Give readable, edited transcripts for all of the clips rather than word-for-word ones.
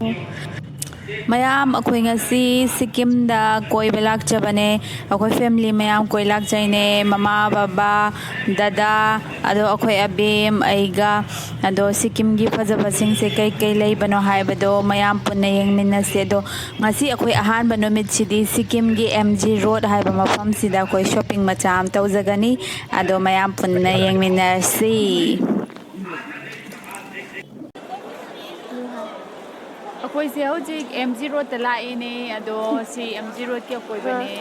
mayam akhoi ngasi sikkim da koiba lakchabane akhoi family mayam koi lakjaine mama baba dada ado akhoi abim aiga ado sikkim gi fajaba sing se kai kai leibano haibado mayam punna yengminase do ngasi akhoi ahan ba nomit sidi sikkim gi mg road haiba mafam sida koi shopping macha am tawjagani ado mayam punna yengminasi अखोई से हौजिक MG road त लाइने अदो सी MG road के कोई बने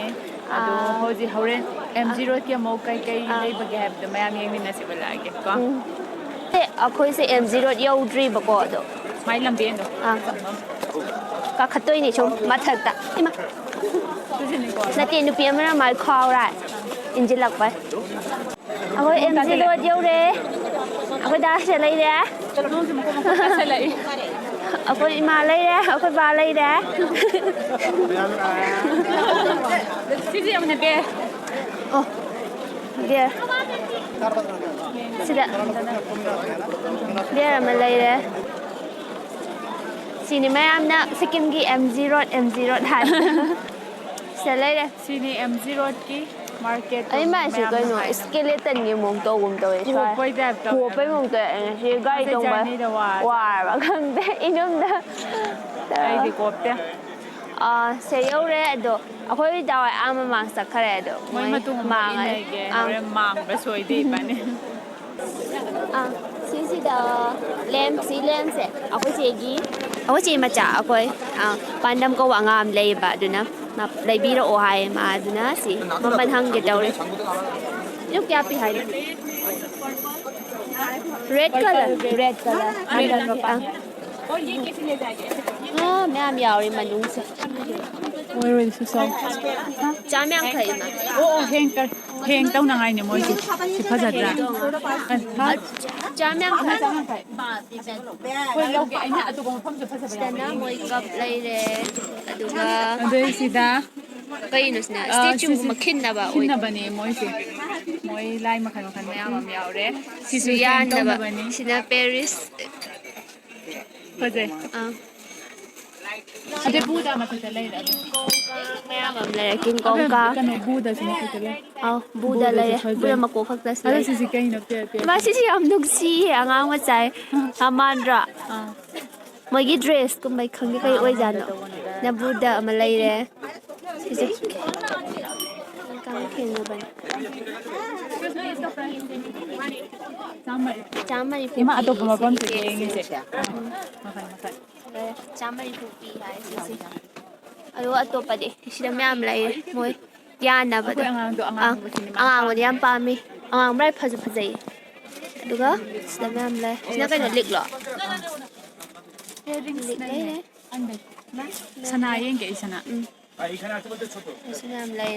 अदो हौजि हौरेन MG road के मौ कई कई ले बगे हैब द मयाम येंगमिना से बलागे को अखोई से MG रोड यौद्री बको अदो माइ लंबेन दो का खतोइनी छो मथकता इमा नते नुपी अमरा माइ खावरा इंजि लकबाय अखोई MG रोड यौरे अखोई दा से लैरे से लै अखोई इमा लैरे अखोई बा लैरे सिजि अमने बे ओ बे सिदा बे अमने लैरे सिनि मयामना सिक्किम की MG रोड हाय से लैरे सिनि MG रोड की market ai mai si kai no skeleton ni mong to gum to e ko poi da to ko pai mong to si gai to ba war ba khang de inum da ai di ko te se yau re do akhoi da wa ama mang sak khare do moi ma tu ma ge mang ba soi di ba ne si da lamp se akhoi che gi akhoi che ma cha akhoi pandam ko wa ngam lei ba du na lấy bi rồi hay mà nữa gì mà mình hăng cái đầu đấy lúc kia bị hay red color ăn được ăn mẹ em giàu đi mà đúng sao ôi rồi su sao cha mẹ thấy mà heng tao nang ai ne moi si phajat ra cha mẹ thấy ôi lâu cái anh atu ko pham se phajat ba na moi cup lấy de aduga ade sida kai no sna statue ma khinna ba khinna bani moi si moi lai makhan makhan mayam am yaw re si su yan na ba sina Paris phajai ade buda ma thata lai ra mayam am le king kong ka kano buda sina thata lai buda le buda ma ko khak tas ade si kai no pe ma si am nuk si angang ma chai amandra moi gi dress ko mai khang kai oi jan na buda ma lai re si kang khen na ban chamari ima ato pa mapam se ngi se makan chamari pi hai si alo ato pa de sida myam lai moi yana ba de angang yam pa mi angang rai phaju phajai aduga sida myam lai sida kai na lik lo sana yeng ge sana sida myam lai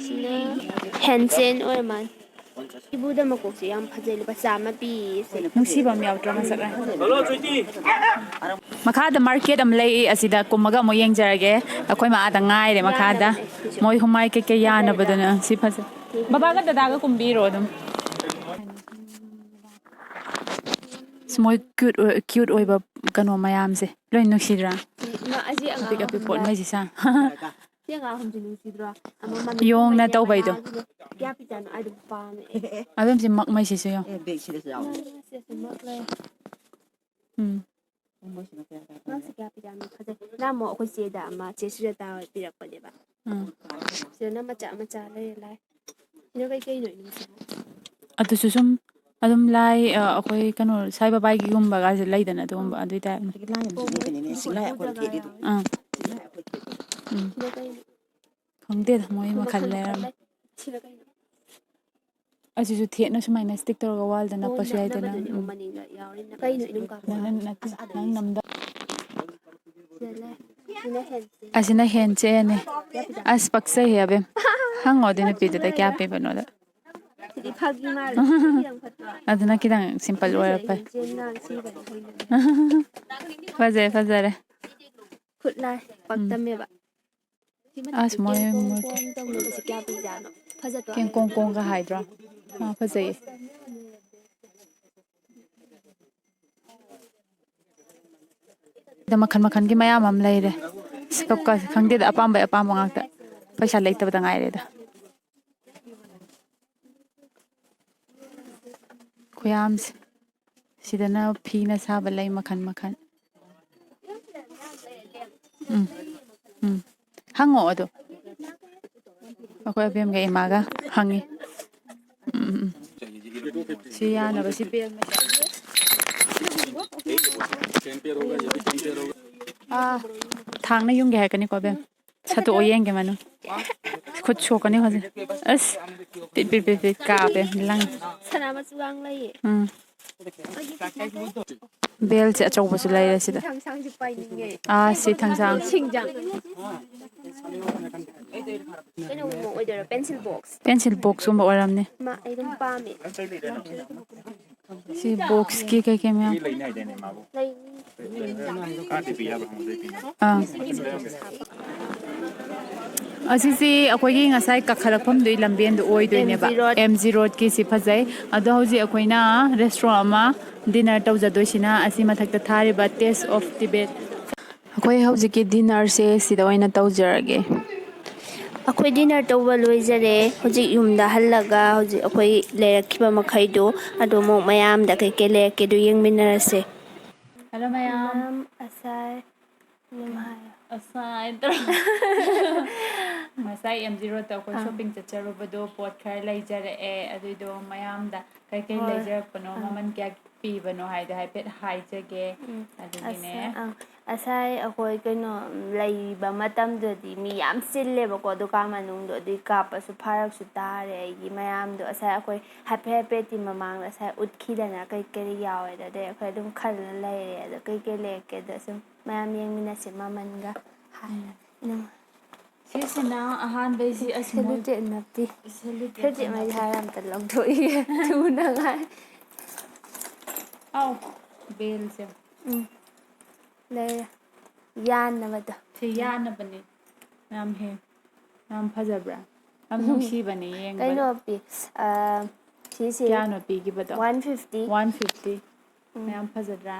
sina hansen or man ibuda makok si yam phajai ba sama pi se nusi bam yaw tra masara makada market am lei asida kumaga mo yeng jarage akoi ma ada ngai re makada moi humai ke ke ya na badana si phaja baba ga dada ga kumbi ro dum smoi cute oi ba kano mayam se loi nusidra ma aji anga ka pot mai si sa tianga hum jinu sidra ama yong na tau bai do kya pi jan ai du pa me abem si mak mai si so yo ma si kya pi jan khaje na mo ko se da ma che shi da pi rak pa de ba se na ma cha lai lai ino kai no ni si atu su sum adum lai akoi kano sai babai gi gumba ga se lai dana dum adu ta khangde da moi ma khal le asisu thena sumaina stick tor wall da na pasu ai dana kai no inum ka nang namda sele asina hen che ne as paksa he abe hango de ne pide da kya pe bano da di phagi ma yang phatwa aduna kidang simple ora pa jenna si ba fazare khut lai pakta me ba as moi tong no si kya pi jano phajat ken kong ga haidra fazai ꯃꯈꯟ ꯃꯈꯟꯒꯤ ꯃꯌꯥꯝ ꯑꯃ ꯂꯩꯔꯦ ꯈꯪꯗꯦꯗ ꯑꯄꯥꯝꯕ ꯉꯥꯛꯇ ꯄꯩꯁꯥ ꯂꯩꯇꯕꯗ ꯉꯥꯏꯔꯦꯗ ꯈꯨꯌꯥꯝꯁꯦ ꯁꯤꯗꯅ ꯐꯤꯅ ꯁꯥꯕ ꯂꯩ ꯃꯈꯟ ꯃꯈꯟ ꯍꯪꯉꯣ ꯑꯗꯣ ꯑꯩꯈꯣꯏ ꯑꯕꯦꯝꯒ ꯏꯃꯥꯒ ꯍꯪꯉꯤ ꯁꯤ ꯌꯥꯅꯕ ꯁꯤ ꯊꯥꯡꯅ ꯌꯨꯡꯒꯦ ꯍꯥꯏꯔꯛꯀꯅꯤꯀꯣ ꯕꯦꯝ ꯁꯠꯇꯣꯛꯑꯣ ꯌꯦꯡꯒꯦ ꯃꯅꯨꯡ ꯈꯨꯠ ꯁꯣꯛꯀꯅꯤ ꯍꯧꯖꯤꯛ ꯑꯁ ꯄꯤꯠ ꯀꯥꯕꯦ ꯂꯪ ꯁꯅꯥ ꯃꯆꯨꯒꯥꯡ ꯂꯩꯌꯦ ꯕꯦꯜꯁꯦ ꯑꯆꯧꯕꯁꯨ ꯂꯩꯔꯦ ꯁꯤꯗ ꯊꯥꯡꯁꯥꯡꯁꯤ ꯄꯥꯏꯅꯤꯡꯉꯦ ꯁꯤ ꯊꯥꯡꯁꯥꯡ ꯁꯤꯡꯖꯥꯡ ꯀꯩꯅꯣꯒꯨꯝꯕ ꯑꯣꯏꯗꯣꯏꯔꯥ ꯄꯦꯟꯁꯤꯜ ꯕꯣꯛꯁ ꯄꯦꯟꯁꯤꯜ ꯕꯣꯛꯁꯀꯨꯝꯕ ꯑꯣꯏꯔꯝꯅꯤ ꯃꯥ ꯑꯩ ꯑꯗꯨꯝ ꯄꯥꯝꯃꯦ ꯁꯤ ꯕꯣꯛꯁꯀꯤ ꯀꯩ ꯃꯌꯥꯝ ꯑꯁꯤꯁꯤ ꯑꯩꯈꯣꯏꯒꯤ ꯉꯁꯥꯏ ꯀꯥꯈꯠꯂꯛꯐꯝꯗꯨꯒꯤ ꯂꯝꯕꯦꯟꯗꯨ ꯑꯣꯏꯗꯣꯏꯅꯦꯕ ꯑꯦꯝ ꯖꯤ ꯔꯣꯗꯀꯤꯁꯤ ꯐꯖꯩ ꯑꯗꯣ ꯍꯧꯖꯤꯛ ꯑꯩꯈꯣꯏꯅ ꯔꯦꯁꯇꯨꯔꯦꯟ ꯑꯃ ꯗꯤꯅꯔ ꯇꯧꯖꯗꯣꯏꯁꯤꯅ ꯑꯁꯤ ꯃꯊꯛꯇ ꯊꯥꯔꯤꯕ ꯇꯦꯁ ꯑꯣꯐ ꯇꯤꯕꯦꯠ ꯑꯩꯈꯣꯏ ꯍꯧꯖꯤꯛꯀꯤ ꯗꯤꯅꯔꯁꯦ ꯁꯤꯗ ꯑꯣꯏꯅ ꯇꯧꯖꯔꯒꯦ ꯑꯩꯈꯣꯏ ꯗꯤꯅꯔ ꯇꯧꯕ ꯂꯣꯏꯖꯔꯦ ꯍꯧꯖꯤꯛ ꯌꯨꯝꯗ ꯍꯜꯂꯒ ꯍꯧꯖꯤꯛ ꯑꯩꯈꯣꯏ ꯂꯩꯔꯛꯈꯤꯕ ꯃꯈꯩꯗꯨ ꯑꯗꯨ ꯑꯃꯨꯛ ꯃꯌꯥꯝꯗ ꯀꯩꯀꯩ ꯂꯩꯔꯛꯀꯦꯗꯨ ꯌꯦꯡꯃꯤꯟꯅꯔꯁꯦ ꯍꯜꯂꯣ ꯃꯌꯥꯝ ꯑꯁꯥꯏ ꯉꯁꯥꯏ ꯑꯦꯝ ꯖꯤ ꯔꯣꯗꯠꯇ ꯑꯩꯈꯣꯏ ꯁꯣꯞꯄꯤꯡ ꯆꯠꯆꯔꯨꯕꯗꯣ ꯄꯣꯠ ꯈꯔ ꯂꯩꯖꯔꯛꯑꯦ ꯑꯗꯨꯏꯗꯣ ꯃꯌꯥꯝꯗ ꯀꯩꯀꯩ ꯍꯣꯏ ꯂꯩꯖꯔꯛꯄꯅꯣ ꯃꯃꯜ ꯀꯌꯥ ꯄꯤꯕꯅꯣ ꯍꯥꯏꯗꯣ ꯍꯥꯏꯐꯦꯠ ꯍꯥꯏꯖꯒꯦ ꯑꯗꯨꯒꯤꯅꯦ ꯉꯁꯥꯏ ꯑꯩꯈꯣꯏ ꯀꯩꯅꯣ ꯂꯩꯕ ꯃꯇꯝꯗꯨꯗꯤ ꯃꯤ ꯌꯥꯝ ꯆꯤꯜꯂꯦꯕꯀꯣ ꯗꯨꯀꯥꯟ ꯃꯅꯨꯡꯗꯣ ꯑꯗꯨꯏ ꯀꯥꯞꯄꯁꯨ ꯐꯔꯛꯁꯨ ꯇꯥꯔꯦ ꯑꯩꯒꯤ ꯃꯌꯥꯝꯗꯣ ꯉꯁꯥꯏ ꯑꯩꯈꯣꯏ ꯍꯥꯏꯐꯦꯠꯇꯤ ꯃꯃꯥꯡꯗ ꯉꯁꯥꯏ ꯎꯠꯈꯤꯗꯅ ꯀꯩ ꯀꯔꯤ ꯌꯥꯎꯋꯦꯗ ꯑꯗꯩ ꯑꯩꯈꯣꯏ ꯑꯗꯨꯝ ꯈꯜꯂ ꯂꯩꯔꯦ ꯑꯗꯣ ꯀꯩꯀꯩ ꯂꯩꯔꯛꯀꯦꯗ ꯁꯨꯝ ꯃꯌꯥꯝ ꯌꯦꯡꯃꯤꯟꯅꯁꯤ ꯃꯃꯟꯒ ꯁꯤꯁꯤꯅ ꯑꯍꯥꯟꯕꯩꯁꯤ ꯑꯁ ꯃꯣꯏ ꯁꯦꯂꯨꯇꯦꯠ ꯅꯠꯇꯦ ꯁꯦꯂꯨꯇꯦꯞꯀ ꯁꯦꯂꯨꯇꯦꯠ ꯃꯩ ꯅꯠꯇꯦ ꯍꯥꯏꯔ ꯑꯝꯇ ꯂꯧꯊꯣꯛꯏꯒꯦ ꯊꯨꯅꯉꯥꯏ ꯑꯥꯎ ꯕꯦꯜꯁꯦ ꯂꯩꯔꯦ ꯌꯥꯟꯅꯕꯗꯣ ꯁꯤ ꯌꯥꯅꯕꯅꯦ ꯌꯥꯝ ꯐꯖꯕ꯭ꯔꯥ ꯌꯥꯝ ꯅꯨꯡꯁꯤꯕꯅꯦ ꯌꯦꯡꯕꯗ ꯀꯩꯅꯣ ꯄꯤ ꯁꯤꯁꯦ ꯀꯌꯥꯅꯣ ꯄꯤꯈꯤꯕꯗꯣ 150 150 ꯃꯌꯥꯝ ꯐꯖꯗ꯭ꯔꯥ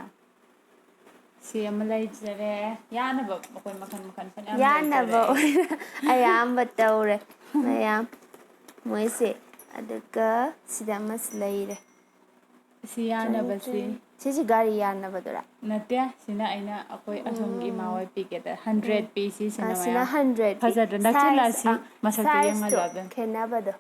ꯁꯤ ꯑꯃ ꯂꯩꯖꯔꯦ ꯌꯥꯅꯕ ꯑꯩꯈꯣꯏ ꯃꯈꯜ ꯐꯅꯌꯥꯝ ꯂꯩꯖꯔꯦ ꯌꯥꯟꯅꯕ ꯑꯩ ꯑꯣꯏꯅ ꯑꯌꯥꯝꯕ ꯇꯧꯔꯦ ꯃꯌꯥꯝ ꯃꯣꯏꯁꯦ ꯑꯗꯨꯒ ꯁꯤꯗ ꯑꯃꯁꯨ ꯂꯩꯔꯦ ꯁꯤ ꯌꯥꯅꯕꯁꯤ ꯁꯤꯁꯤ ꯒꯥꯔꯤ ꯌꯥꯟꯅꯕꯗꯨꯔꯥ ꯅꯠꯇꯦ ꯁꯤꯅ ꯑꯩꯅ ꯑꯩꯈꯣꯏ ꯑꯁꯣꯝꯒꯤ ꯏꯃꯥ ꯍꯣꯏ ꯄꯤꯒꯦꯗ 100 ꯄꯤ ꯁꯤꯁꯤꯅ ꯁꯤꯅ ꯃꯌꯥꯝ 100 ꯄꯤ ꯐꯖꯗ꯭ꯔꯥ ꯅꯛꯁꯤꯜꯂꯛꯑꯁꯤ ꯁꯥꯏꯖ ꯃꯁꯛꯇꯣ ꯁꯥꯏꯖꯇꯣ ꯌꯦꯡꯍꯜꯂꯣ ꯑꯗꯨꯝ ꯈꯦꯠꯅꯕꯗꯣ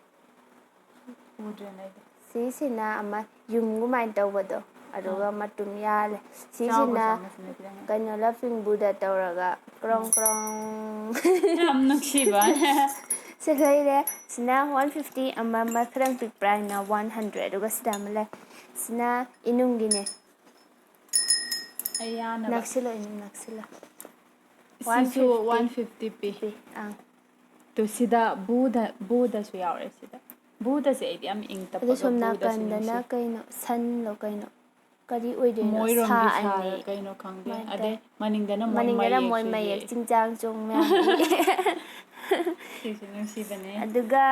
ꯎꯗ꯭ꯔꯦꯅꯦ ꯑꯩꯗꯤ ꯁꯤꯁꯤꯅ ꯑꯃ ꯌꯨꯝꯒꯨꯃꯥꯏꯅ ꯇꯧꯕꯗꯣ ꯑꯥ ꯑꯗꯨꯒ ꯃꯇꯨꯝ ꯌꯥꯜꯂꯦ ꯁꯤꯁꯤꯅ ꯆꯥꯎꯕꯁꯨ ꯑꯃꯁꯤꯅ ꯈꯤꯇꯪ ꯀꯩꯅꯣ ꯂꯐꯤꯡꯕꯨꯗ ꯇꯧꯔꯒ ꯀ꯭ꯔꯣꯡ ꯀ꯭ꯔꯣꯡ ꯌꯥꯝ ꯅꯨꯡꯁꯤꯕ ꯁꯤ ꯂꯩꯔꯦ ꯁꯤꯅ 150 ꯑꯃ ꯈꯤꯇꯪ ꯄꯤꯛꯄ꯭ꯔꯥ ꯍꯥꯏꯅ 100 ꯑꯗꯨꯒ ꯁꯤꯗ ꯑꯃ ꯂꯩ ꯁꯤꯅ ꯏꯅꯨꯡꯒꯤꯅꯦ ꯑꯩ ꯌꯥꯅꯕ ꯅꯛꯁꯤꯜꯂꯣ ꯏꯅꯨꯡ ꯅꯛꯁꯤꯜꯂꯣ ꯁꯤꯁꯨ 150 150 ꯄꯤ ꯑꯪ ꯇꯨ ꯁꯤꯗ ꯕꯨꯗꯁꯨ ꯌꯥꯎꯔꯦ ꯁꯤꯗ ꯕꯨꯗꯁꯦ ꯑꯩꯗꯤ ꯌꯥꯝ ꯏꯪ ꯑꯗꯨ ꯇꯞꯄꯒ ꯁꯣꯝ ꯕꯨꯗꯁꯨ ꯅꯥꯀꯟꯗꯅ ꯅꯨꯡꯁꯤ ꯀꯩꯅꯣ ꯁꯟꯂꯣ ꯀꯩꯅꯣ ꯀꯔꯤ ꯑꯣꯏꯗꯣꯏꯅꯣ ꯁꯥ ꯃꯣꯏꯔꯣꯝꯒꯤ ꯑꯅꯤ ꯁꯥꯔ ꯀꯩꯅꯣ ꯈꯪꯗꯦ ꯑꯗꯨꯃꯥꯏꯅ ꯇꯧ ꯑꯗꯩ ꯃꯅꯤꯡꯗꯅ ꯃꯅꯤꯡꯗꯅ ꯃꯣꯏ ꯃꯌꯦꯛꯁꯨ ꯃꯌꯦꯛ ꯌꯦꯛꯏ ꯆꯤꯡꯖꯥꯡ ꯆꯣꯡ ꯃꯌꯥꯝ ꯌꯦꯛꯑꯦ ꯁꯤꯁꯨ ꯅꯨꯡꯁꯤꯕꯅꯦ ꯑꯗꯨꯒ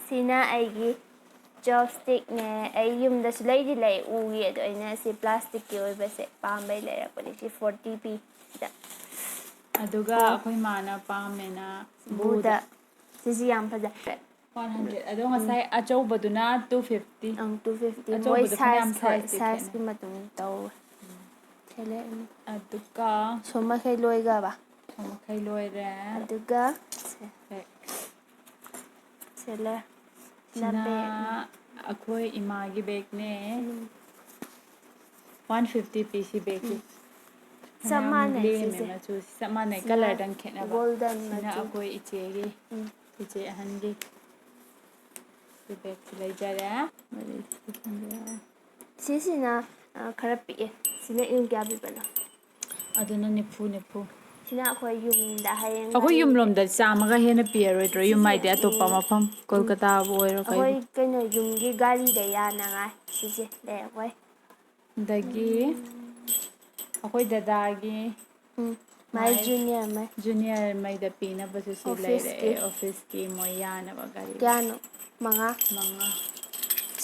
ꯁꯤꯅ ꯑꯩꯒꯤ ꯆꯣꯞꯁꯇꯤꯛꯅꯦ ꯑꯩ ꯌꯨꯝꯗꯁꯨ ꯂꯩꯗꯤ ꯂꯩ ꯎꯒꯤ ꯑꯗꯣ ꯑꯩꯅ ꯁꯤ ꯄ꯭ꯂꯥꯁꯇꯤꯛꯀꯤ ꯑꯣꯏꯕꯁꯦ ꯄꯥꯝꯕꯩ ꯂꯩꯔꯛꯄꯅꯤ ꯁꯤ 40 ꯄꯤ ꯁꯤꯗ ꯑꯗꯨꯒ ꯑꯣ ꯑꯩꯈꯣꯏ ꯃꯥꯅ ꯄꯥꯝꯃꯦꯅ ꯕꯨꯗ ꯁꯤꯁꯤ ꯌꯥꯝ ꯐꯖꯩ 100 ꯑꯗꯣ ꯉꯁꯥꯏ ꯑꯆꯧꯕꯗꯨꯅ 250 250 ꯃꯣꯏ ꯑꯆꯧꯕꯗꯣ ꯐꯅꯌꯥꯝ ꯁꯥꯏꯖ ꯍꯣꯏ ꯁꯥꯏꯖꯇꯤ ꯁꯥꯏꯖꯀꯤ ꯈꯦꯠꯅꯩ ꯃꯇꯨꯡ ꯇꯧꯋꯦ ꯑꯗꯨꯒ ꯁꯣꯝ ꯃꯈꯩ ꯂꯣꯏꯈ꯭ꯔꯕ ꯃꯈꯩ ꯂꯣꯏꯔꯦ ꯑꯗꯨꯒ ꯍꯦꯛ ꯁꯤꯂꯦ ꯁꯤꯅ ꯑꯩꯈꯣꯏ ꯏꯃꯥꯒꯤ ꯕꯦꯛꯅꯦ ꯎꯝ 150 ꯄꯤ ꯁꯤ ꯕꯦꯛꯁꯦ ꯆꯞ ꯐꯅꯌꯥꯝ ꯃꯥꯟꯅꯩ ꯂꯦꯝꯃꯦ ꯁꯤꯁꯦ ꯃꯆꯨꯁꯤ ꯆꯞ ꯃꯥꯟꯅꯩ ꯁꯤꯅ ꯀꯂꯔꯗꯪ ꯈꯦꯠꯅꯕ ꯒꯣꯜꯗꯟ ꯁꯤꯅ ꯃꯆꯨ ꯑꯩꯈꯣꯏ ꯏꯆꯦꯒꯤ ꯏꯆꯦ ꯑꯍꯟꯒꯤ ꯁꯤ ꯕꯦꯛꯁꯤ ꯂꯩꯖꯔꯦ ꯁꯤꯁꯤꯅ ꯈꯔ ꯄꯤꯛꯑꯦ ꯁꯤꯅ ꯏꯟ ꯀꯌꯥ ꯄꯤꯕꯅꯣ ꯑꯗꯨꯅ ꯅꯤꯐꯨ ꯁꯤꯅ ꯑꯩꯈꯣꯏ ꯌꯨꯝꯗ ꯑꯩꯈꯣꯏ ꯍꯌꯦꯡꯋꯥꯏ ꯌꯨꯝꯂꯣꯝꯗ ꯆꯥꯝꯃꯒ ꯍꯦꯟꯅ ꯄꯤꯔꯔꯣꯏꯗ꯭ꯔꯣ ꯌꯨꯝ ꯁꯤꯁꯦ ꯍꯥꯏꯗꯤ ꯑꯇꯣꯞꯄ ꯃꯐꯝ ꯀꯣꯜꯀꯇꯥꯕꯨ ꯑꯣꯏꯔꯣ ꯀꯩꯕꯨ ꯑꯩꯈꯣꯏ ꯀꯩꯅꯣ ꯌꯨꯝꯒꯤ ꯒꯥꯔꯤꯗ ꯌꯥꯅꯉꯥꯏ ꯁꯤꯁꯦ ꯂꯩꯔꯛꯑꯣꯏ ꯑꯗꯒꯤ ꯑꯩꯈꯣꯏ ꯗꯗꯥꯒꯤ ꯃꯥꯏ ꯃꯥꯏ ꯖꯨꯅꯤꯌꯔ ꯃꯩ ꯖꯨꯅꯤꯌꯔꯉꯩꯗ ꯄꯤꯅꯕꯁꯨ ꯁꯤ ꯑꯣꯐꯤꯁꯀꯤ ꯂꯩꯔꯛꯑꯦ ꯑꯣꯐꯤꯁꯀꯤ ꯃꯣꯏ ꯌꯥꯅꯕ ꯒꯥꯔꯤꯗ ꯀꯌꯥꯅꯣ 5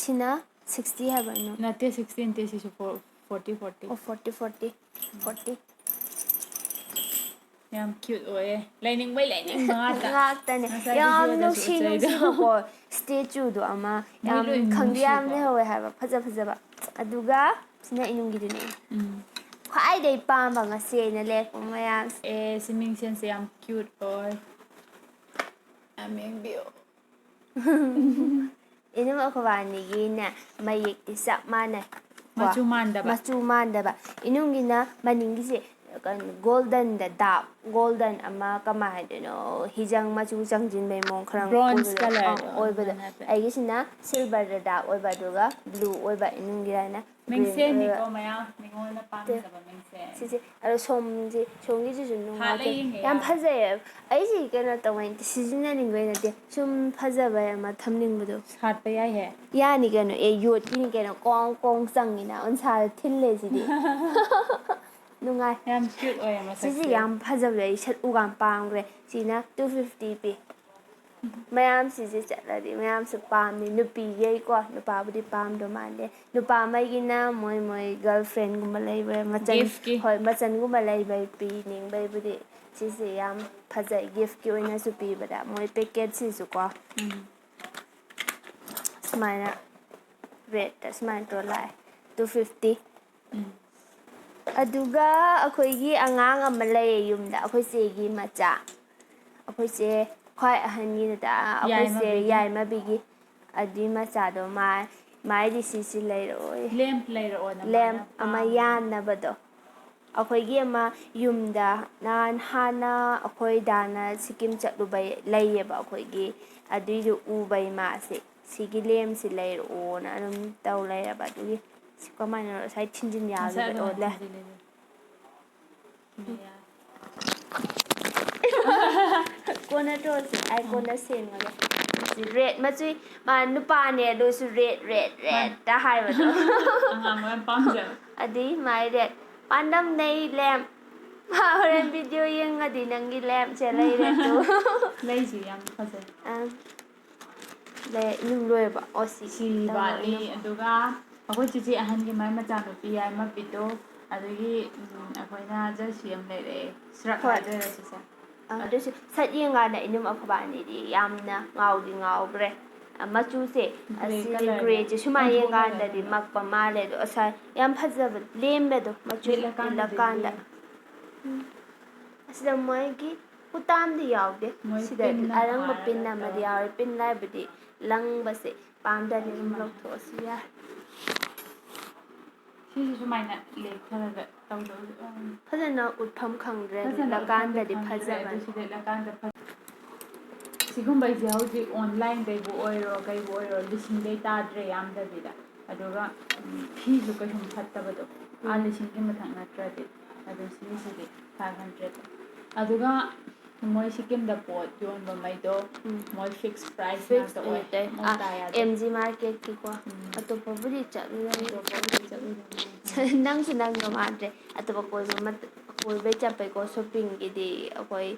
ꯁꯤꯅ 60 ꯍꯥꯏꯕ ꯅꯠꯇꯦ 60 ꯅꯠꯇꯦ ꯁꯤꯁꯨ 40 40 ꯌꯥꯝ ꯀ꯭ꯌꯨꯠ ꯑꯣꯏꯌꯦ ꯂꯩꯅꯤꯡꯕꯩ ꯂꯩꯅꯤꯡꯕ ꯉꯥꯛꯇꯅꯦ ꯉꯁꯥꯏ ꯌꯥꯝ ꯚꯤꯗꯤꯑꯣꯗꯁꯨ ꯅꯨꯡꯁꯤ ꯎꯠꯆꯩꯗꯣ ꯅꯨꯡꯁꯤꯕꯀꯣ ꯁ꯭ꯇꯦꯆꯨꯗꯣ ꯑꯃ ꯃꯣꯏ ꯌꯥꯝ ꯂꯣꯏ ꯈꯪꯗꯦ ꯌꯥꯝ ꯅꯨꯡꯁꯤꯀꯣ ꯂꯩꯍꯧꯋꯦ ꯍꯥꯏꯕ ꯐꯖꯕ ꯑꯗꯨꯒ ꯁꯤꯅ ꯏꯅꯨꯡꯒꯤꯗꯨꯅꯦ ꯈ꯭ꯋꯥꯏꯗꯩ ꯄꯥꯝꯕ ꯉꯁꯤ ꯑꯩꯅ ꯂꯩꯔꯛꯄ ꯃꯌꯥꯝꯁꯦ ꯑꯦ ꯁꯤ ꯃꯤꯡꯁꯦꯟꯁꯦ ꯌꯥꯝ ꯀ꯭ꯌꯨꯠ ꯑꯣꯏ ꯌꯥꯝ ꯌꯦꯡꯕꯤꯌꯨ ꯏꯅꯝ ꯑꯩꯈꯣꯏꯕꯥꯅꯤꯒꯤꯅꯦ ꯃꯌꯦꯛꯇꯤ ꯆꯞ ꯃꯥꯟꯅꯩ ꯀꯣ ꯃꯆꯨ ꯃꯥꯟꯗꯕ ꯃꯆꯨ ꯃꯥꯟꯗꯕ ꯏꯅꯨꯡꯒꯤꯅ ꯃꯅꯤꯡꯒꯤꯁꯦ ꯒꯣꯜꯗꯟꯗ ꯗꯥꯛ ꯒꯣꯜꯗꯟ ꯑꯃ ꯀꯃꯥꯏ ꯍꯥꯏꯗꯣꯏꯅꯣ ꯍꯤꯖꯪ ꯃꯆꯨ ꯆꯪꯁꯤꯟꯕꯩ ꯃꯑꯣꯡ ꯈꯔ ꯕ꯭ꯔꯣꯟꯖ ꯑꯣꯏꯕꯗꯣ ꯀꯂꯔꯗꯣ ꯑꯣꯏꯕꯗꯣ ꯑꯗꯨꯃꯥꯏꯅ ꯍꯥꯏꯐꯦꯠ ꯑꯩꯒꯤꯁꯤꯅ ꯁꯤꯜꯚꯔꯗ ꯗꯥꯛ ꯑꯣꯏꯕ ꯑꯗꯨꯒ ꯕ꯭ꯂꯨ ꯑꯣꯏꯕ ꯏꯅꯨꯡꯒꯤꯔꯅ ꯒ꯭ꯔꯤꯟ ꯑꯣꯏꯕ ꯃꯤꯡꯁꯦꯟꯅꯤꯀꯣ ꯃꯌꯥꯝ ꯃꯤꯉꯣꯟꯗ ꯄꯥꯝꯖꯕ ꯃꯤꯡꯁꯦꯟ ꯁꯤꯁꯦ ꯑꯗꯣ ꯁꯣꯝꯒꯤꯁꯤꯁꯨ ꯍꯥꯠꯂ ꯅꯨꯡꯉꯥꯏꯇꯦ ꯌꯦꯡꯒꯦ ꯌꯥꯝ ꯌꯥꯕ꯭ꯔꯥ ꯐꯖꯩꯌꯦ ꯑꯩꯁꯤ ꯀꯩꯅꯣ ꯇꯧꯕꯩ ꯅꯠꯇꯦ ꯁꯤꯖꯤꯟꯅꯅꯤꯡꯕꯩ ꯅꯠꯇꯦ ꯁꯨꯝ ꯐꯖꯕꯩ ꯑꯃ ꯊꯝꯅꯤꯡꯕꯗꯣ ꯁꯥꯠꯄ ꯌꯥꯏꯍꯦ ꯌꯥꯅꯤ ꯀꯩꯅꯣ ꯌꯣꯠꯀꯤꯅꯤ ꯀꯩꯅꯣ ꯀꯣꯡ ꯆꯪꯉꯤꯅ ꯎꯟꯁꯥꯗ ꯊꯤꯜꯂꯦ ꯁꯤꯗꯤ ꯅꯨꯡꯉꯥꯏ ꯌꯥꯝ ꯀ꯭ꯌꯨꯠ ꯑꯣꯏꯌꯦ ꯁꯤꯁꯤ ꯃꯁꯛꯁꯦ ꯌꯥꯝ ꯐꯖꯕꯗ ꯑꯩ ꯁꯠ ꯎꯀꯥꯟ ꯄꯥꯝꯈ꯭ꯔꯦ ꯁꯤꯅ 250 ꯄꯤ ꯃꯌꯥꯝ ꯁꯤꯁꯦ ꯆꯠꯂꯗꯤ ꯃꯌꯥꯝꯁꯨ ꯄꯥꯝꯃꯤ ꯅꯨꯄꯤꯈꯩꯀꯣ ꯅꯨꯄꯥꯕꯨꯗꯤ ꯄꯥꯝꯗꯧ ꯃꯥꯟꯗꯦ ꯅꯨꯄꯥꯉꯩꯒꯤꯅ ꯃꯣꯏ ꯒꯔꯜ ꯐ꯭ꯔꯦꯟꯒꯨꯝꯕ ꯂꯩꯕ ꯃꯆꯟ ꯒꯤꯐꯀꯤ ꯍꯣꯏ ꯃꯆꯟꯒꯨꯝꯕ ꯂꯩꯕꯩ ꯄꯤꯅꯤꯡꯕꯩꯕꯨꯗꯤ ꯁꯤꯁꯦ ꯌꯥꯝ ꯐꯖꯩ ꯒꯤꯐꯀꯤ ꯑꯣꯏꯅꯁꯨ ꯄꯤꯕꯗ ꯃꯣꯏ ꯄꯦꯀꯦꯠꯁꯤꯁꯨꯀꯣ ꯁꯨꯃꯥꯏꯅ ꯔꯦꯠꯇ ꯁꯨꯃꯥꯏꯅ ꯇꯧꯔ ꯂꯥꯛꯑꯦ 250 ꯑꯗꯨꯒ ꯑꯩꯈꯣꯏꯒꯤ ꯑꯉꯥꯡ ꯑꯃ ꯂꯩꯌꯦ ꯌꯨꯝꯗ ꯑꯩꯈꯣꯏ ꯆꯦꯒꯤ ꯃꯆꯥ ꯑꯩꯈꯣꯏꯆꯦ ꯈ꯭ꯋꯥꯏ ꯑꯍꯟꯒꯤꯗꯨꯗ ꯑꯩꯈꯣꯏꯆꯦ ꯌꯥꯏꯃꯕꯤꯒꯤ ꯌꯥꯏꯃꯕꯤꯒꯤ ꯑꯗꯨꯏ ꯃꯆꯥꯗꯣ ꯃꯥꯏꯗꯤ ꯁꯤꯁꯤ ꯂꯩꯔꯛꯑꯣꯌꯦ ꯂꯦꯝꯞ ꯂꯩꯔꯛꯑꯣꯅ ꯂꯦꯝ ꯃꯥꯅ ꯑꯃ ꯄꯥꯝꯃꯦꯅ ꯌꯥꯟꯅꯕꯗꯣ ꯑꯩꯈꯣꯏꯒꯤ ꯑꯃ ꯌꯨꯝꯗ ꯍꯥꯟꯅ ꯑꯩꯈꯣꯏ ꯗꯥꯅ ꯁꯤꯀꯤꯝ ꯆꯠꯂꯨꯕꯩ ꯂꯩꯌꯦꯕ ꯑꯩꯈꯣꯏꯒꯤ ꯑꯗꯨꯏꯗꯨ ꯎꯕꯩ ꯃꯥꯁꯦ ꯁꯤꯒꯤ ꯂꯦꯝꯁꯤ ꯂꯩꯔꯛꯑꯣꯅ ꯑꯗꯨꯝ ꯇꯧ ꯂꯩꯔꯕ ꯑꯗꯨꯒꯤ ꯀꯃꯥꯏꯅ ꯉꯁꯥꯏ ꯊꯤꯟꯖꯤꯟ ꯉꯁꯥꯏ ꯌꯥꯈꯤꯕ ꯑꯣ ꯑꯗꯨꯃꯥꯏꯅ ꯂꯩ ꯊꯤꯟꯖꯤꯜꯂꯤꯗꯣ ꯀꯣꯟꯅ ꯇꯧꯔꯁꯤ ꯑꯩ ꯀꯣꯟꯅ ꯁꯦꯝꯃꯒꯦ ꯔꯦꯠ ꯃꯆꯨ ꯃꯥ ꯅꯨꯄꯥꯅꯦ ꯑꯗꯨꯁꯨ ꯃꯥꯅꯤ ꯔꯦꯠꯇ ꯍꯥꯏꯕꯗꯣ ꯑꯉꯥꯡꯕ ꯌꯥꯝ ꯄꯥꯝꯖꯕ ꯑꯗꯨꯏ ꯃꯥꯏ ꯔꯦꯠ ꯄꯥꯟꯗꯝ ꯅꯩ ꯂꯦꯝ ꯍꯣꯔꯦꯟ ꯚꯤꯗꯤꯑꯣ ꯌꯦꯡꯉꯗꯤ ꯅꯪꯒꯤ ꯂꯦꯝꯁꯦ ꯂꯩꯔꯦ ꯇꯨ ꯂꯩꯁꯤ ꯌꯥꯝ ꯐꯖꯩ ꯑꯪ ꯌꯨꯝ ꯂꯣꯏꯔꯕ ꯑꯣ ꯁꯤ ꯇꯧꯔꯒ ꯋꯥꯠꯂꯤ ꯑꯗꯨꯒ ꯑꯩꯈꯣꯏ ꯆꯤꯆꯦ ꯑꯍꯟꯒꯤ ꯃꯥꯏ ꯃꯆꯥꯅꯨꯄꯤ ꯌꯥꯏꯃꯕꯤꯗꯣ ꯑꯗꯨꯒꯤ ꯑꯩꯈꯣꯏꯅ ꯖꯔꯁꯤ ꯑꯃ ꯂꯩꯔꯛꯑꯦ ꯁ꯭ꯔꯛ ꯍꯣꯏ ꯍꯥꯏꯗꯣꯏꯔꯥ ꯁꯤꯁꯦ ꯑꯗꯨꯁꯨ ꯁꯠ ꯌꯦꯡꯀꯥꯟꯗ ꯏꯅꯝ ꯑꯩꯈꯣꯏꯕꯥꯅꯤꯗꯤ ꯌꯥꯝꯅ ꯉꯥꯎꯈ꯭ꯔꯦ ꯃꯆꯨꯁꯦ ꯒ꯭ꯔꯦ ꯑꯁꯤꯗꯤ ꯀꯂꯔꯗ ꯒ꯭ꯔꯦꯁꯦ ꯁꯨꯃꯥꯏꯅ ꯑꯣꯟꯊꯣꯛꯅꯒ ꯌꯦꯡꯀꯥꯟꯗꯗꯤ ꯑꯗꯨꯝꯕ ꯃꯛꯄ ꯃꯥꯜꯂꯦ ꯑꯗꯣ ꯉꯁꯥꯏ ꯌꯥꯝ ꯐꯖꯕ ꯂꯦꯝꯕꯗꯣ ꯃꯆꯨ ꯂꯤꯠꯂꯀꯥꯟꯗꯗꯤ ꯂꯤꯠꯂꯀꯥꯟꯗ ꯂꯦꯝ ꯑꯁꯤꯗ ꯃꯣꯏꯒꯤ ꯀꯨꯇꯥꯝꯗꯤ ꯌꯥꯎꯗꯦ ꯃꯣꯏ ꯁꯤꯗ ꯄꯤꯟꯅ ꯑꯔꯪꯕ ꯄꯤꯟ ꯐꯥꯔꯒ ꯑꯃꯗꯤ ꯇꯧꯔ ꯌꯥꯎꯋꯦ ꯄꯤꯟ ꯍꯥꯏꯕꯗꯤ ꯂꯪꯕꯁꯦ ꯄꯥꯝꯗ꯭ꯔꯗꯤ ꯑꯗꯨꯝ ꯑꯗꯨꯃꯥꯏꯅ ꯂꯧꯊꯣꯛꯑꯁꯨ ꯌꯥꯏ ꯁꯤꯁꯨ ꯁꯨꯃꯥꯏꯅ ꯂꯦꯛꯊꯔꯒ ꯇꯧꯗꯧꯁ ꯐꯖꯅ ꯎꯠꯐꯝ ꯈꯪꯗ꯭ꯔꯦ ꯐꯖꯅ ꯎꯠꯐꯝꯗꯤ ꯂꯤꯠꯂꯀꯥꯟꯗꯗꯤ ꯈꯪꯗ꯭ꯔꯦ ꯑꯗꯨ ꯐꯖꯕꯅꯤ ꯁꯤ ꯂꯤꯠꯂꯀꯥꯟꯗ ꯁꯤꯒꯨꯝꯕꯩꯁꯦ ꯍꯧꯖꯤꯛ ꯑꯣꯟꯂꯥꯏꯟꯗꯩꯕꯨ ꯑꯣꯏꯔꯣ ꯀꯩꯕꯨ ꯑꯣꯏꯔꯣ ꯂꯤꯁꯤꯡꯗꯩ ꯇꯥꯗ꯭ꯔꯦ ꯌꯥꯝꯗꯕꯤꯗ ꯑꯗꯨꯒ ꯐꯤꯁꯨ ꯀꯩꯁꯨꯝ ꯐꯠꯇꯕꯗꯣ ꯂꯤꯁꯤꯡꯒꯤ ꯃꯊꯛ ꯅꯠꯇ꯭ꯔꯗꯤ ꯑꯗꯨ ꯁꯤꯒꯤꯁꯤꯗꯤ 500 ꯑꯗꯨꯒ ꯃꯣꯏ ꯁꯤꯀꯤꯝꯗ ꯄꯣꯠ ꯌꯣꯟꯕꯉꯩꯗꯣ ꯃꯣꯏ ꯐꯤꯛꯁ ꯄ꯭ꯔꯥꯏꯁ ꯉꯥꯛꯇ ꯑꯣꯏ ꯑꯃꯨꯛ ꯇꯥ ꯌꯥꯗꯦ ꯑꯦꯝ ꯖꯤ ꯃꯥꯔꯀꯦꯠꯀꯤꯀꯣ ꯑꯇꯣꯞꯄꯕꯨꯗꯤ ꯆꯠꯂꯨꯔꯅꯤ ꯑꯇꯣꯞꯄꯕꯨꯗꯤ ꯆꯠꯂꯨꯗꯅ ꯅꯪꯁꯨ ꯅꯪꯗꯧ ꯃꯥꯟꯗ꯭ꯔꯦ ꯑꯇꯣꯞꯄ ꯀꯣꯏꯕꯩ ꯆꯠꯄꯩꯀꯣ ꯁꯣꯞꯄꯤꯡꯒꯤꯗꯤ ꯑꯩꯈꯣꯏ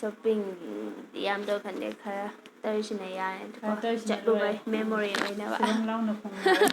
ꯁꯣꯞꯄꯤꯡ ꯌꯥꯝꯗꯧ ꯈꯟꯗꯦ ꯈꯔ ꯇꯧꯔꯤꯁꯤꯅ ꯌꯥꯔꯦꯀꯣ ꯈꯔ ꯇꯧꯔꯤꯁꯤꯅ ꯆꯠꯂꯨꯕꯩ ꯂꯣꯏꯔꯦ ꯃꯦꯃꯣꯔꯤ ꯑꯣꯏꯅꯕ ꯐꯤꯔꯪ ꯂꯥꯎꯅ ꯈꯣꯡꯅꯔꯦ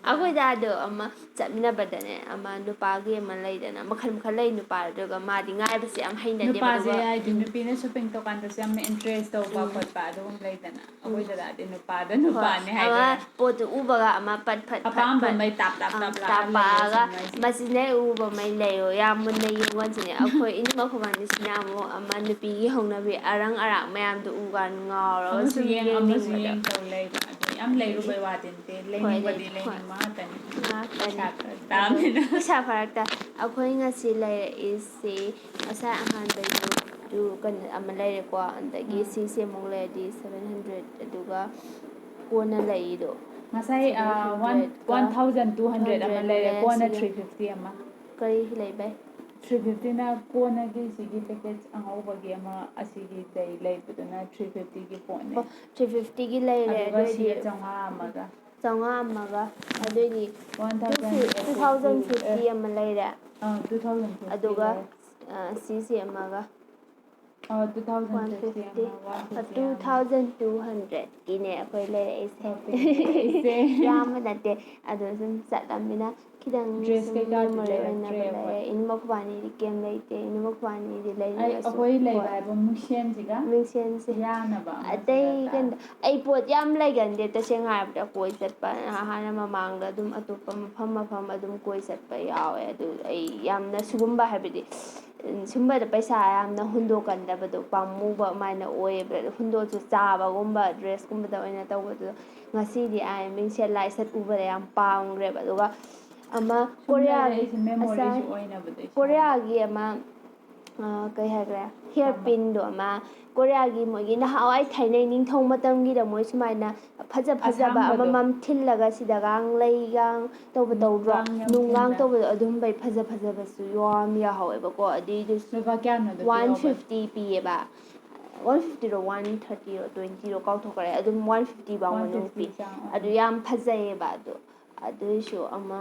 ꯑꯩꯈꯣꯏꯗꯥꯗꯣ ꯑꯃ ꯆꯠꯃꯤꯟꯅꯕꯗꯅꯦ ꯑꯃ ꯅꯨꯄꯥꯒꯤ ꯑꯃ ꯂꯩꯗꯅ ꯃꯈꯜ ꯃꯈꯜ ꯂꯩ ꯅꯨꯄꯥ ꯑꯗꯨꯒ ꯃꯥꯗꯤ ꯉꯥꯏꯕꯁꯦ ꯌꯥꯝ ꯍꯩꯅꯗꯦꯕ ꯅꯨꯄꯥꯁꯦ ꯑꯗꯨꯒ ꯍꯥꯏꯗꯤ ꯅꯨꯄꯤꯅ ꯁꯣꯞꯄꯤꯡ ꯇꯧꯀꯥꯟꯗꯁꯨ ꯌꯥꯝꯅ ꯏꯟꯇꯔꯦꯁ ꯇꯧꯕ ꯈꯣꯠꯄ ꯑꯗꯨꯒꯨꯝ ꯂꯩꯗꯅ ꯑꯩꯈꯣꯏ ꯗꯗꯥꯗꯤ ꯅꯨꯄꯥꯗ ꯍꯣꯏ ꯅꯨꯄꯥꯅꯤ ꯑꯃ ꯍꯥꯏꯗꯣꯏꯔꯥ ꯄꯣꯠꯇꯨ ꯎꯕꯒ ꯑꯃ ꯐꯠ ꯐꯠ ꯐꯠ ꯑꯄꯥꯝꯕ ꯐꯠ ꯃꯩ ꯇꯥꯞ ꯇꯥꯞ ꯇꯥꯞ ꯂꯥꯛꯑ ꯂꯩꯌꯦ ꯇꯥꯄꯥꯛꯑꯒ ꯑꯁꯦꯡꯕ ꯍꯥꯏꯁꯦ ꯃꯆꯤꯟꯅ ꯎꯕ ꯃꯩ ꯂꯩꯌꯣ ꯌꯥꯝ ꯃꯨꯟꯅ ꯌꯦꯡꯒꯣꯟꯁꯤꯅꯦ ꯑꯩꯈꯣꯏ ꯏꯅꯝ ꯈꯣꯏꯕꯥꯅꯤꯁꯤꯅ ꯑꯃꯨꯛ ꯑꯃ ꯅꯨꯄꯤꯒꯤ ꯍꯧꯅꯕꯤ ꯑꯔꯪ ꯑꯔꯥꯛ ꯃꯌꯥꯝꯗꯣ ꯎꯀꯥꯟ ꯉꯥꯎꯔꯒ ꯑꯃꯁꯨ ꯁꯨꯝ ꯌꯦꯡ ꯑꯃꯁꯨ ꯌꯦꯡꯅꯤꯡꯕꯗꯣ ꯌꯦꯡ ꯇꯧ ꯂꯩꯕ ꯑꯗꯨ ꯌꯥꯝ ꯑꯗꯨꯒꯤ ꯂꯩꯔꯨꯕꯩ ꯋꯥꯗꯤ ꯅꯠꯇꯦ ꯍꯣꯏ ꯂꯩꯅꯤꯡꯕꯗꯤ ꯍꯣꯏ ꯂꯩꯅꯤꯡꯕ ꯉꯥꯛꯇꯅꯤ ꯄꯩꯁꯥ ꯉꯥꯛꯇꯅꯤ ꯈꯔ ꯑꯗꯣ ꯇꯥꯡꯕꯅꯤꯅ ꯄꯩꯁꯥ ꯐꯔꯛꯇ ꯑꯩꯈꯣꯏꯉꯁꯤ ꯂꯩꯔꯛꯏꯁꯤ ꯉꯁꯥꯏ ꯑꯍꯥꯟꯕꯩꯗꯨ ꯀꯩꯅꯣ ꯑꯃ ꯂꯩꯔꯦꯀꯣ ꯑꯗꯒꯤ ꯁꯤꯁꯦ ꯑꯃꯨꯛꯂꯩꯔꯗꯤ 700 ꯑꯗꯨꯒ ꯀꯣꯟꯅ ꯂꯩꯔꯤꯗꯣ ꯉꯁꯥꯏ 700ꯒ 1200 ꯑꯃ ꯂꯩꯔꯦ ꯀꯣꯟꯅ ꯁꯤꯒ 350 ꯑꯃ ꯀꯔꯤ ꯂꯩꯕꯩ 350ꯅ ꯀꯣꯟꯅꯒꯤ ꯁꯤꯒꯤ ꯄꯦꯀꯦꯖ ꯑꯉꯧꯕꯒꯤ ꯑꯃ ꯑꯁꯤꯒꯤꯗꯩ ꯂꯩꯕꯗꯨꯅ 350ꯒꯤ ꯄꯣꯠꯅꯦ ꯑꯣ 350ꯒꯤ ꯂꯩꯔꯦ ꯑꯗꯨꯒ ꯑꯗꯨꯑꯣꯏꯗꯤ ꯁꯤꯒ 500 ꯑꯃꯒ ꯆꯥꯝꯃꯉꯥ ꯑꯃꯒ ꯑꯗꯨꯑꯣꯏꯗꯤ 1050 2050 ꯑꯃ ꯂꯩꯔꯦ 2050 ꯑꯗꯨꯒ ꯂꯩꯔꯦ ꯁꯤꯁꯤ ꯑꯃꯒ 2050 2200 ꯑꯩꯈꯣꯏ ꯂꯩꯔꯛꯏꯁꯦ ꯌꯥꯝꯕ ꯅꯠꯇꯦ ꯑꯗꯣ ꯁꯨꯝ ꯆꯠꯂꯝꯅꯤꯅ ꯈꯤꯇꯪ ꯗ꯭ꯔꯦꯁ ꯁꯨꯝ ꯀꯩꯀꯥꯗꯤ ꯃꯦꯃꯣꯔꯤ ꯂꯩꯔꯛꯇ꯭ꯔꯦ ꯑꯣꯏꯅꯕ ꯑꯩꯈꯣꯏ ꯂꯩꯔꯦ ꯏꯅꯝꯃꯈꯣꯏꯕꯥꯅꯤꯗꯤ ꯀꯩꯝ ꯂꯩꯇꯦ ꯏꯅꯝꯃꯈꯣꯏꯕꯥꯅꯤꯗꯤ ꯂꯩꯅꯤꯡꯉꯁꯨ ꯑꯩꯈꯣꯏ ꯂꯩꯕ ꯍꯣꯏ ꯍꯥꯏꯕ ꯃꯤꯡꯁꯦꯟꯁꯤꯒ ꯃꯤꯡꯁꯦꯟꯁꯦ ꯌꯥꯅꯕ ꯑꯃꯁꯨ ꯑꯇꯩ ꯗꯔꯀꯥꯔ. ꯀꯩꯅꯣ ꯑꯩ ꯄꯣꯠ ꯌꯥꯝ ꯂꯩꯒꯟꯗꯦ ꯇꯁꯦꯡꯅ ꯍꯥꯏꯔꯕꯗ ꯀꯣꯏ ꯆꯠꯄ ꯍꯥꯟꯅ ꯃꯃꯥꯡꯗ ꯑꯗꯨꯝ ꯑꯇꯣꯞꯄ ꯃꯐꯝ ꯑꯗꯨꯝ ꯀꯣꯏ ꯆꯠꯄ ꯌꯥꯎꯋꯦ ꯑꯗꯨ ꯑꯩ ꯌꯥꯝꯅ ꯁꯤꯒꯨꯝꯕ ꯍꯥꯏꯕꯗꯤ ꯁꯨꯝꯕꯗ ꯄꯩꯁꯥ ꯌꯥꯝꯅ ꯍꯨꯟꯗꯣꯛꯀꯟꯗꯕꯗꯣ ꯄꯥꯝꯃꯨꯕ ꯑꯗꯨꯃꯥꯏꯅ ꯑꯣꯏꯌꯦꯕ ꯍꯨꯟꯗꯣꯛꯁꯨ ꯆꯥꯕꯒꯨꯝꯕ ꯗ꯭ꯔꯦꯁꯀꯨꯝꯕꯗ ꯑꯣꯏꯅ ꯇꯧꯕꯗꯨꯗ ꯉꯁꯤꯗꯤ ꯑꯩ ꯃꯤꯡꯁꯦꯜ ꯂꯥꯏ ꯁꯠ ꯎꯕꯗ ꯌꯥꯝ ꯄꯥꯝꯈ꯭ꯔꯦꯕ ꯑꯗꯨꯒ ꯑꯃ ꯁꯨꯝ ꯀꯣꯔꯤꯌꯥꯒꯤ ꯂꯩꯔꯛꯏꯁꯦ ꯃꯦꯃꯣꯔꯤꯁꯨ ꯑꯁꯥꯏ ꯑꯣꯏꯅꯕꯗꯣ ꯏꯁꯥꯒꯤ ꯀꯣꯔꯤꯌꯥꯒꯤ ꯑꯃ ꯀꯩ ꯍꯥꯏꯈ꯭ꯔꯦ ꯍꯤꯌꯔ ꯊꯝꯕ ꯄꯤꯟꯗꯣ ꯑꯃ ꯀꯣꯔꯤꯌꯥꯒꯤ ꯃꯣꯏꯒꯤ ꯅꯍꯥꯟꯋꯥꯏ ꯊꯥꯏꯅꯩ ꯅꯤꯡꯊꯧ ꯃꯇꯝꯒꯤꯗ ꯃꯣꯏ ꯁꯨꯃꯥꯏꯅ ꯐꯖꯕ ꯑꯁꯥꯡꯕꯗꯣ ꯑꯃꯃꯝ ꯊꯤꯜꯂꯒ ꯁꯤꯗꯒ ꯂꯩꯒ ꯇꯧꯗ꯭ꯔꯣ ꯅꯨꯡꯒꯥꯡ ꯌꯥꯝ ꯅꯨꯡꯒꯥꯡ ꯊꯤꯟꯗ꯭ꯔꯥ ꯇꯧꯕꯗꯣ ꯑꯗꯨꯝꯕꯩ ꯐꯖꯕꯁꯨ ꯌꯥꯝ ꯌꯥꯍꯧꯋꯦꯕꯀꯣ ꯑꯗꯨꯏꯗꯨꯁꯨ ꯂꯨꯄꯥ ꯀꯌꯥꯅꯣꯗꯣ 150 ꯄꯤꯍꯧꯕꯗꯣ ꯄꯤꯌꯦꯕ 150ꯔꯣ 130ꯔꯣ 20ꯔꯣ ꯀꯥꯎꯊꯣꯛꯈ꯭ꯔꯦ ꯑꯗꯨꯝ 150 ꯐꯥꯎ ꯃꯅꯨꯡ ꯄꯤ 150 ꯆꯥꯡ ꯑꯗꯨ ꯑꯣꯏꯔꯝꯅꯤ. ꯌꯥꯝ ꯐꯖꯩꯌꯦꯕ ꯑꯗꯣ ꯑꯗꯨꯏꯁꯨ ꯑꯃ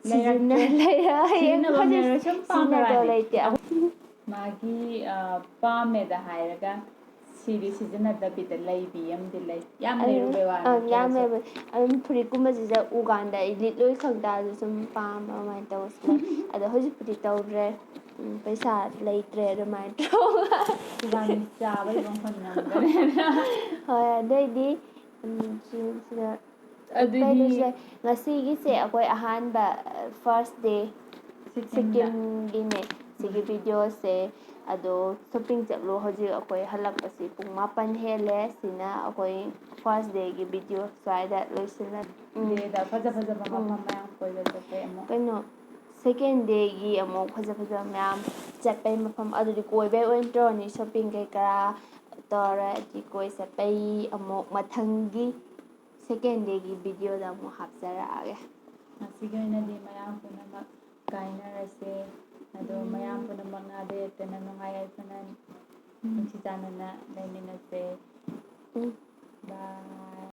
ꯂꯩꯔꯛꯇ꯭ꯔꯦ ꯂꯩꯔ ꯍꯌꯦꯡ ꯁꯤꯖꯤꯟꯅꯐꯝ ꯍꯧꯖꯤꯛ ꯂꯩꯔꯣꯏ ꯁꯨꯝ ꯄꯥꯝꯅꯕ ꯁꯤꯖꯤꯟꯅꯗꯧ ꯍꯥꯏꯗꯤ ꯂꯩꯇꯦ ꯃꯥꯒꯤ ꯄꯥꯝꯃꯦꯗ ꯍꯥꯏꯔꯒ ꯁꯤꯗꯤ ꯁꯤꯖꯤꯟꯅꯗꯕꯤꯗ ꯂꯩꯕꯤ ꯑꯃꯗꯤ ꯂꯩ ꯌꯥꯝ ꯂꯩꯔꯨꯕꯩ ꯋꯥ ꯑꯪ ꯅꯠꯇ꯭ꯔꯒꯁꯨ ꯌꯥꯝꯃꯦꯕ ꯑꯗꯨꯝ ꯐꯨꯔꯤꯠꯀꯨꯝꯕꯁꯤꯗ ꯎꯀꯥꯟꯗ ꯑꯩ ꯂꯤꯠꯂꯣꯏ ꯈꯪ ꯇꯥꯔꯁꯨ ꯁꯨꯝ ꯄꯥꯝꯕ ꯑꯗꯨꯃꯥꯏꯅ ꯇꯧꯔꯁꯨ ꯂꯩ ꯑꯗꯣ ꯍꯧꯖꯤꯛꯄꯨꯗꯤ ꯇꯧꯗ꯭ꯔꯦ ꯄꯩꯁꯥ ꯂꯩꯇ꯭ꯔꯦ ꯑꯗꯨꯃꯥꯏꯅ ꯇꯧꯔꯒ ꯏꯕꯥꯅꯤ ꯆꯥꯕꯒꯤ ꯐꯪ ꯉꯝꯗꯔꯦ ꯍꯣꯏ ꯑꯗꯨꯑꯣꯏꯗꯤ ꯁꯤꯗ ꯑꯗꯨꯗꯤ ꯀꯩꯗꯧꯁꯦ ꯉꯁꯤꯒꯤꯁꯦ ꯑꯩꯈꯣꯏ ꯑꯍꯥꯟꯕ ꯐꯥꯔꯁ ꯗꯦ ꯁꯤꯛꯀꯤꯝꯗ ꯁꯤꯛꯀꯤꯝꯒꯤꯅꯦ ꯁꯤꯒꯤ ꯚꯤꯗꯤꯑꯣꯁꯦ ꯑꯗꯣ ꯁꯣꯞꯄꯤꯡ ꯆꯠꯂꯨ ꯍꯧꯖꯤꯛ ꯑꯩꯈꯣꯏ ꯍꯜꯂꯛꯄꯁꯤ ꯄꯨꯡ 9 ꯍꯦꯜꯂꯦ ꯁꯤꯅ ꯑꯩꯈꯣꯏ ꯐꯥꯔꯁ ꯗꯦꯒꯤ ꯚꯤꯗꯤꯑꯣ ꯁ꯭ꯋꯥꯏꯗ ꯂꯣꯏꯁꯤꯜꯂꯦ ꯗꯦꯗ ꯐꯖ ꯐꯖꯕ ꯃꯐꯝ ꯃꯌꯥꯝ ꯀꯣꯏꯕ ꯆꯠꯄꯩ ꯑꯃꯨꯛ ꯀꯩꯅꯣ ꯁꯦꯀꯦꯟ ꯗꯦꯒꯤ ꯑꯃꯨꯛ ꯐꯖ ꯐꯖꯕ ꯃꯌꯥꯝ ꯆꯠꯄꯩ ꯃꯐꯝ ꯑꯗꯨꯗꯤ ꯀꯣꯏꯕꯩ ꯑꯣꯏꯅ ꯇꯧꯔꯅꯤ ꯁꯣꯞꯄꯤꯡ ꯀꯩꯀꯔꯥ ꯇꯧꯔꯗꯤ ꯀꯣꯏ ꯆꯠꯄꯩ ꯑꯃꯨꯛ ꯃꯊꯪꯒꯤ ꯁꯦꯀꯦꯟ ꯗꯦꯒꯤ ꯚꯤꯗꯤꯑꯣꯗ ꯑꯃꯨꯛ ꯍꯥꯞꯆꯔꯛꯑꯒꯦ ꯉꯁꯤꯒꯤ ꯑꯣꯏꯅꯗꯤ ꯃꯌꯥꯝ ꯄꯨꯝꯅꯃꯛ ꯀꯥꯏꯅꯔꯁꯦ ꯑꯗꯣ ꯃꯌꯥꯝ ꯎꯝ ꯄꯨꯝꯅꯃꯛ ꯅꯥꯗ ꯌꯦꯛꯇꯅ ꯅꯨꯡꯉꯥꯏ ꯌꯥꯏꯐꯅ ꯅꯨꯡꯁꯤ ꯆꯥꯟꯅꯅ ꯂꯩꯃꯤꯟꯅꯁꯦ ꯎꯝ ꯕꯥꯏ